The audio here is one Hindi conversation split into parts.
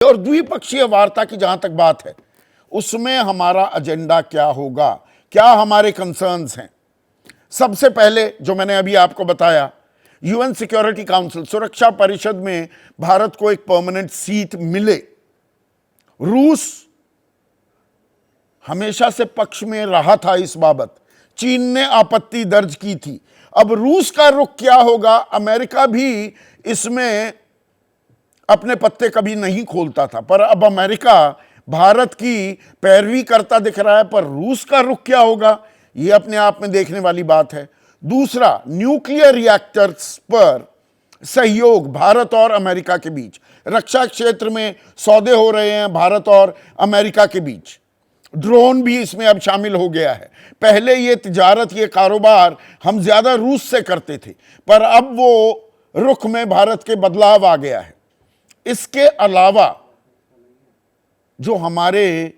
और द्विपक्षीय वार्ता की जहां तक बात है, उसमें हमारा एजेंडा क्या होगा, क्या हमारे कंसर्न्स हैं। सबसे पहले जो मैंने अभी आपको बताया, यूएन सिक्योरिटी काउंसिल, सुरक्षा परिषद में भारत को एक परमानेंट सीट मिले। रूस हमेशा से पक्ष में रहा था इस बाबत, चीन ने आपत्ति दर्ज की थी। अब रूस का रुख क्या होगा, अमेरिका भी इसमें अपने पत्ते कभी नहीं खोलता था, पर अब अमेरिका भारत की पैरवी करता दिख रहा है। पर रूस का रुख क्या होगा, यह अपने आप में देखने वाली बात है। दूसरा, न्यूक्लियर रिएक्टर्स पर सहयोग भारत और अमेरिका के बीच, रक्षा क्षेत्र में सौदे हो रहे हैं भारत और अमेरिका के बीच। ड्रोन भी इसमें अब शामिल हो गया है। पहले ये तिजारत, ये कारोबार हम ज्यादा रूस से करते थे, पर अब वो रुख में भारत के बदलाव आ गया है। इसके अलावा जो हमारे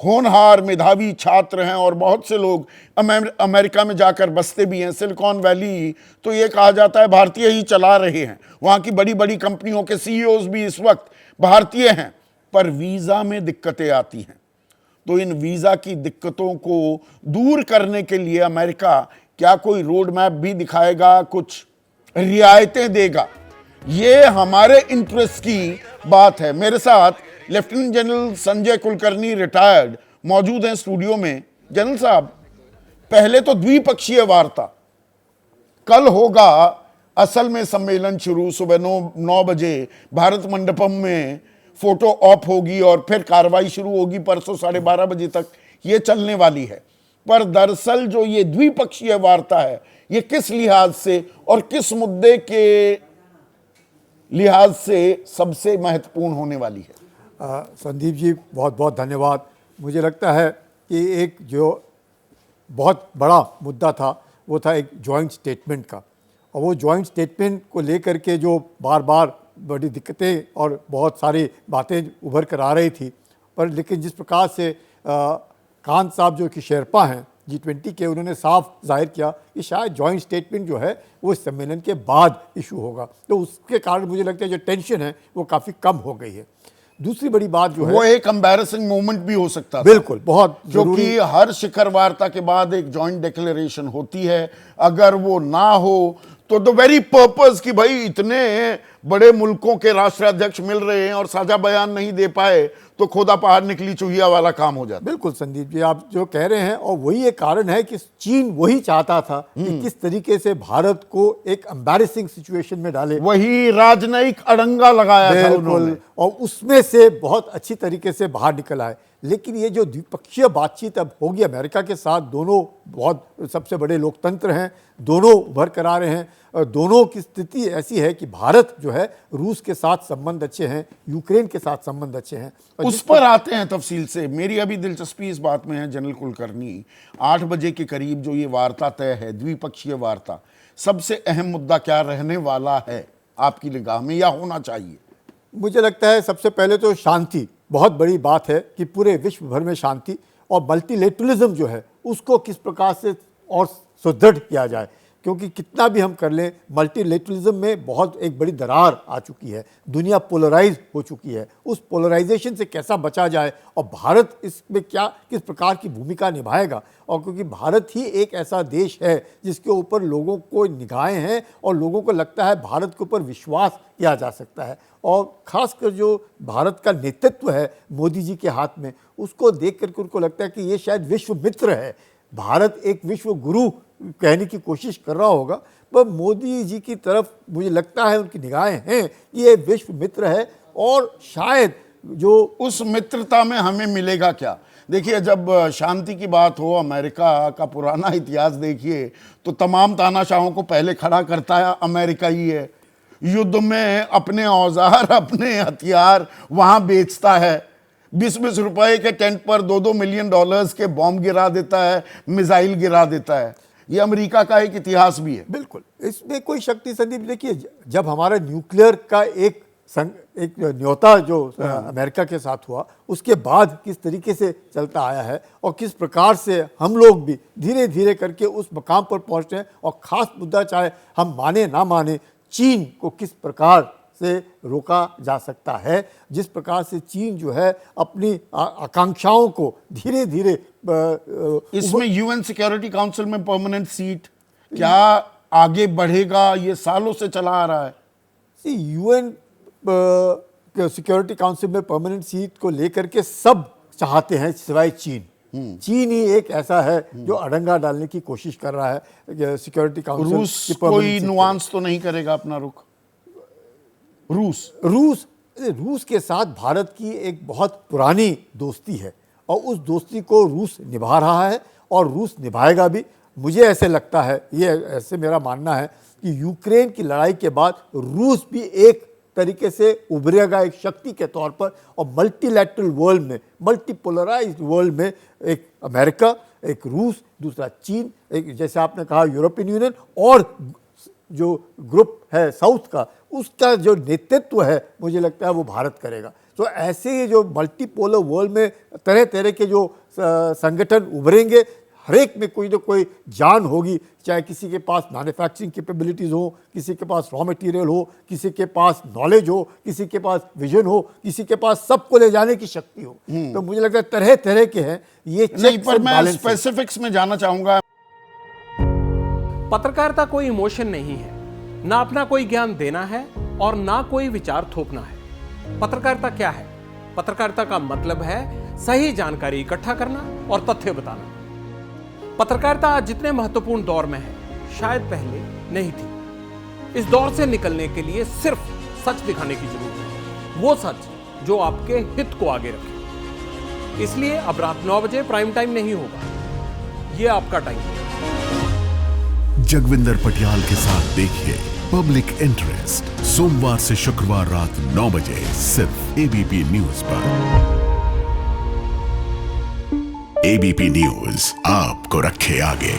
होनहार मेधावी छात्र हैं और बहुत से लोग अमेरिका में जाकर बसते भी हैं, सिलिकॉन वैली तो ये कहा जाता है भारतीय ही चला रहे हैं, वहाँ की बड़ी बड़ी कंपनियों के सीईओज भी इस वक्त भारतीय हैं। पर वीज़ा में दिक्कतें आती हैं, तो इन वीज़ा की दिक्कतों को दूर करने के लिए अमेरिका क्या कोई रोड मैप भी दिखाएगा, कुछ रियायतें देगा? ये हमारे इंटरेस्ट की बात है। मेरे साथ lieutenant general Sanjay Kulkarni retired मौजूद हैं स्टूडियो में। जनरल साहब, पहले तो द्विपक्षीय वार्ता, कल होगा असल में सम्मेलन शुरू, सुबह 9 बजे भारत मंडपम में फोटो ऑप होगी और फिर कार्रवाई शुरू होगी परसों 12:30 बजे तक, ये चलने वाली है। पर दरअसल जो ये द्विपक्षीय वार्ता है, ये किस लिहाज से और किस मुद्दे के लिहाज से सबसे महत्वपूर्ण होने वाली है? संदीप जी, बहुत बहुत धन्यवाद। मुझे लगता है कि एक जो बहुत बड़ा मुद्दा था वो था एक जॉइंट स्टेटमेंट का, और वो जॉइंट स्टेटमेंट को लेकर के जो बार बार बड़ी दिक्कतें और बहुत सारी बातें उभर कर आ रही थी, पर लेकिन जिस प्रकार से कांत साहब जो कि शेरपा हैं G20 के, उन्होंने साफ जाहिर किया कि शायद जॉइंट स्टेटमेंट जो है वो इस सम्मेलन के बाद इशू होगा, तो उसके कारण मुझे लगता है जो टेंशन है वो काफ़ी कम हो गई है। दूसरी बड़ी बात जो है, वो एक एम्बैरेसिंग मोमेंट भी हो सकता है। बिल्कुल, बहुत, क्योंकि हर शिखर वार्ता के बाद एक जॉइंट डिक्लेरेशन होती है, अगर वो ना हो तो द वेरी पर्पस कि भाई इतने बड़े मुल्कों के राष्ट्राध्यक्ष मिल रहे हैं और साझा बयान नहीं दे पाए, तो खोदा पहाड़ निकली चूहिया वाला काम हो जाता। बिल्कुल संदीप जी, आप जो कह रहे हैं, और वही एक कारण है कि चीन वही चाहता था कि किस तरीके से भारत को एक एम्बैरेसिंग सिचुएशन में डाले, वही राजनयिक अड़ंगा लगाया था उन्होंने, और उसमें से बहुत अच्छी तरीके से बाहर निकल आए। लेकिन ये जो द्विपक्षीय बातचीत अब होगी अमेरिका के साथ, दोनों बहुत सबसे बड़े लोकतंत्र हैं, दोनों उभर कर आ रहे हैं, और दोनों की स्थिति ऐसी है कि भारत जो है रूस के साथ संबंध अच्छे हैं, यूक्रेन के साथ संबंध अच्छे हैं। उस पर आते हैं तफसील से। मेरी अभी दिलचस्पी इस बात में है जनरल कुलकर्णी, 8 बजे के करीब जो ये वार्ता तय है, द्विपक्षीय वार्ता, सबसे अहम मुद्दा क्या रहने वाला है आपकी निगाह में, या होना चाहिए? मुझे लगता है सबसे पहले तो शांति बहुत बड़ी बात है कि पूरे विश्व भर में शांति, और मल्टीलेटरलिज्म जो है उसको किस प्रकार से और सुदृढ़ किया जाए, क्योंकि कितना भी हम कर लें, मल्टीलेटरलिज्म में बहुत एक बड़ी दरार आ चुकी है, दुनिया पोलराइज हो चुकी है। उस पोलराइजेशन से कैसा बचा जाए, और भारत इसमें क्या किस प्रकार की भूमिका निभाएगा, और क्योंकि भारत ही एक ऐसा देश है जिसके ऊपर लोगों को निगाहें हैं और लोगों को लगता है भारत के ऊपर विश्वास किया जा सकता है, और ख़ासकर जो भारत का नेतृत्व है मोदी जी के हाथ में, उसको देख करके उनको लगता है कि ये शायद विश्व मित्र है। भारत एक विश्व गुरु कहने की कोशिश कर रहा होगा, पर मोदी जी की तरफ मुझे लगता है उनकी निगाहें हैं कि ये विश्व मित्र है, और शायद जो उस मित्रता में हमें मिलेगा क्या? देखिए, जब शांति की बात हो, अमेरिका का पुराना इतिहास देखिए तो तमाम तानाशाहों को पहले खड़ा करता है अमेरिका ही है। युद्ध में अपने औजार, अपने हथियार वहां बेचता है, 20-20 रुपए के टेंट पर $2-2 मिलियन के बॉम्ब गिरा देता है, मिसाइल गिरा देता है। ये अमेरिका का एक इतिहास भी है। बिल्कुल, इसमें कोई शक्ति संदीप, देखिए जब हमारा न्यूक्लियर का एक न्योता जो अमेरिका के साथ हुआ, उसके बाद किस तरीके से चलता आया है, और किस प्रकार से हम लोग भी धीरे धीरे करके उस मकाम पर पहुंचते हैं, और ख़ास मुद्दा चाहे हम माने ना माने, चीन को किस प्रकार से रोका जा सकता है। जिस प्रकार से चीन जो है अपनी आकांक्षाओं को धीरे धीरे इसमें यूएन सिक्योरिटी काउंसिल में परमानेंट सीट क्या आगे बढ़ेगा, ये सालों से चला आ रहा है। यूएन सिक्योरिटी काउंसिल में परमानेंट सीट को लेकर के सब चाहते हैं सिवाय चीन। चीन ही एक ऐसा है जो अड़ंगा डालने की कोशिश कर रहा है सिक्योरिटी काउंसिल। रूस कोई नुआंस तो नहीं करेगा अपना रुख। रूस के साथ भारत की एक बहुत पुरानी दोस्ती है और उस दोस्ती को रूस निभा रहा है और रूस निभाएगा भी। मुझे ऐसे लगता है, ये ऐसे मेरा मानना है कि यूक्रेन की लड़ाई के बाद रूस भी एक तरीके से उभरेगा एक शक्ति के तौर पर और मल्टीलैटरल वर्ल्ड में, मल्टीपोलराइज्ड वर्ल्ड में एक अमेरिका, एक रूस, दूसरा चीन, एक जैसे आपने कहा यूरोपियन यूनियन और जो ग्रुप है साउथ का, उसका जो नेतृत्व है मुझे लगता है वो भारत करेगा। तो ऐसे जो मल्टीपोलर वर्ल्ड में तरह तरह के जो संगठन उभरेंगे, हर एक में कोई ना कोई जान होगी, चाहे किसी के पास मैन्युफैक्चरिंग कैपेबिलिटीज़ हो, किसी के पास रॉ मटेरियल हो, किसी के पास नॉलेज हो, किसी के पास विजन हो, किसी के पास सबको ले जाने की शक्ति हो। तो मुझे लगता है तरह तरह के हैं ये। नहीं, पर मैं स्पेसिफिक्स में जाना चाहूंगा। पत्रकारिता कोई इमोशन नहीं है, ना अपना कोई ज्ञान देना है और ना कोई विचार थोपना है। पत्रकारिता क्या है? पत्रकारिता का मतलब है सही जानकारी इकट्ठा करना और तथ्य बताना। पत्रकारिता आज जितने महत्वपूर्ण दौर में है, शायद पहले नहीं थी। इस दौर से निकलने के लिए सिर्फ सच दिखाने की जरूरत है, वो सच जो आपके हित को आगे रखे। इसलिए अब रात 9 बजे प्राइम टाइम नहीं होगा, ये आपका टाइम है। जगविंदर पटियाल के साथ देखिए पब्लिक इंटरेस्ट, सोमवार से शुक्रवार रात 9 बजे सिर्फ एबीपी न्यूज पर। एबीपी न्यूज आपको रखे आगे।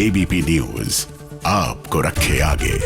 एबीपी न्यूज आपको रखे आगे।